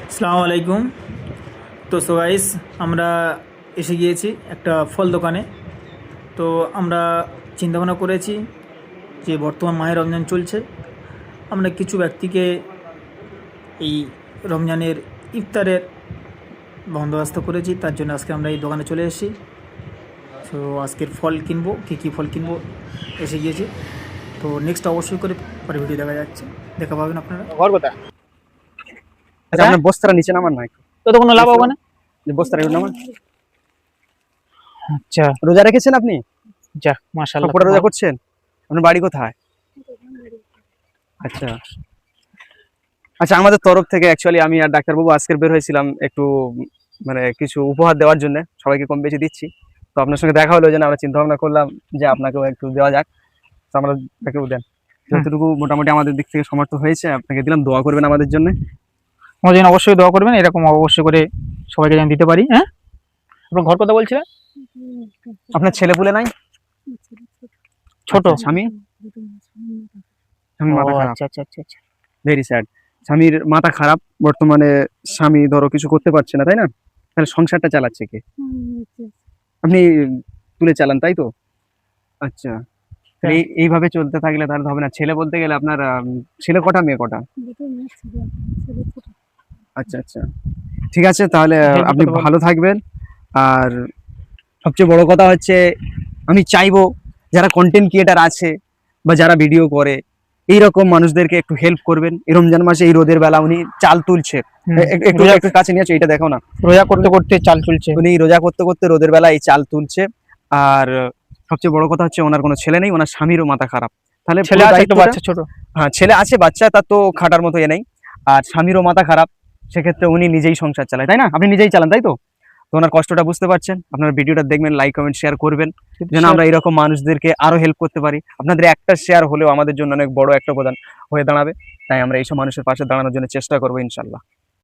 আসসালামু আলাইকুম। তো সো গাইস, আমরা এসে গিয়েছি একটা ফল দোকানে। তো আমরা চিন্তাভাবনা করেছি যে বর্তমান মাহে রমজান চলছে, আমরা কিছু ব্যক্তিকে এই রমজানের ইফতারের বন্দোবস্ত করেছি। তার জন্য আজকে আমরা এই দোকানে চলে এসেছি। তো আজকের ফল কিনবো, কী ফল কিনবো এসে গিয়েছি। তো নেক্সট অবশ্যই করে পরে ভিডিও দেখা পাবেন আপনারা। ঘর কোথায়? আচ্ছা, আপনার বস্তাটা নিচে নামান না একটু। তো কোনো লাভ হবে না। যে বস্তাটা একটু নামান। আচ্ছা, রোজা রেখেছেন আপনি? যাক মাশাআল্লাহ। সবকটা রোজা করছেন? আপনার বাড়ি কোথায়? আচ্ছা আচ্ছা, আমাদের তরফ থেকে অ্যাকচুয়ালি আমি আর ডাক্তারবাবু আজকের বের হয়েছিলাম একটু মানে কিছু উপহার দেওয়ার জন্য, সবাইকে কম বেশি দিচ্ছি। তো আপনার সঙ্গে দেখা হলো, যে আমরা চিন্তা ভাবনা করলাম যে আপনাকেও একটু দেওয়া যাক। তো আমরা তাকেও দেন, যতটুকু মোটামুটি আমাদের দিক থেকে সমর্থ হয়েছে আপনাকে দিলাম। দোয়া করবেন আমাদের জন্য। আমার জন্য অবশ্যই দোয়া করবেন, এরকম অবশ্যই করে সবাইকে যেন দিতে পারি। হ্যাঁ, আপনার ঘর কথা বলছিলেন? আপনার ছেলে পুলে নাই? ছোট আচ্ছা, স্বামী? স্বামীর মাথা খারাপ। আচ্ছা আচ্ছা আচ্ছা আচ্ছা। Very sad. স্বামীর মাথা খারাপ, বর্তমানে স্বামী ধরো কিছু করতে পারছে না, তাই না? তাহলে সংসারটা চালাচ্ছে কে? আপনি তুলে চালান, তাই তো? আচ্ছা, তাহলে এইভাবে চলতে থাকলে তাহলে হবে না। ছেলে বলতে গেলে আপনার ছেলে কটা মেয়ে কটা? আচ্ছা আচ্ছা, ঠিক আছে তাহলে। আপনি ভালো থাকবেন। আর সবচেয়ে বড় কথা হচ্ছে, আমি চাইবো যারা কন্টেন্ট ক্রিয়েটার আছে বা যারা ভিডিও করে, এইরকম মানুষদেরকে একটু হেল্প করবেন। এই রমজান মাসে এই রোদের বেলা উনি চাল তুলছে, একটু একটু কাছে নিয়ে আসো, এটা দেখো না। রোজা করতে করতে চাল চলছে, উনি রোজা করতে করতে রোদের বেলা এই চাল তুলছে। আর সবচেয়ে বড় কথা হচ্ছে ওনার কোনো ছেলে নেই, ওনার স্বামীরও মাথা খারাপ। তাহলে ছেলে আছে তো, বাচ্চা ছোট। হ্যাঁ, ছেলে আছে, বাচ্চা তার তো খাটার মতো নেই। আর স্বামীরও মাথা খারাপ, সেক্ষেত্রে উনি নিজেই সংসার চালায়, তাই না? আপনি নিজেই চালান, তাই তো? তো ওনার কষ্টটা বুঝতে পারছেন। আপনার ভিডিওটা দেখবেন, লাইক কমেন্ট শেয়ার করবেন, যেন আমরা এরকম মানুষদেরকে আরো হেল্প করতে পারি। আপনাদের একটা শেয়ার হলেও আমাদের জন্য অনেক বড় একটা প্রদান হয়ে দাঁড়াবে। তাই আমরা এইসব মানুষের পাশে দাঁড়ানোর জন্য চেষ্টা করবো ইনশাল্লাহ।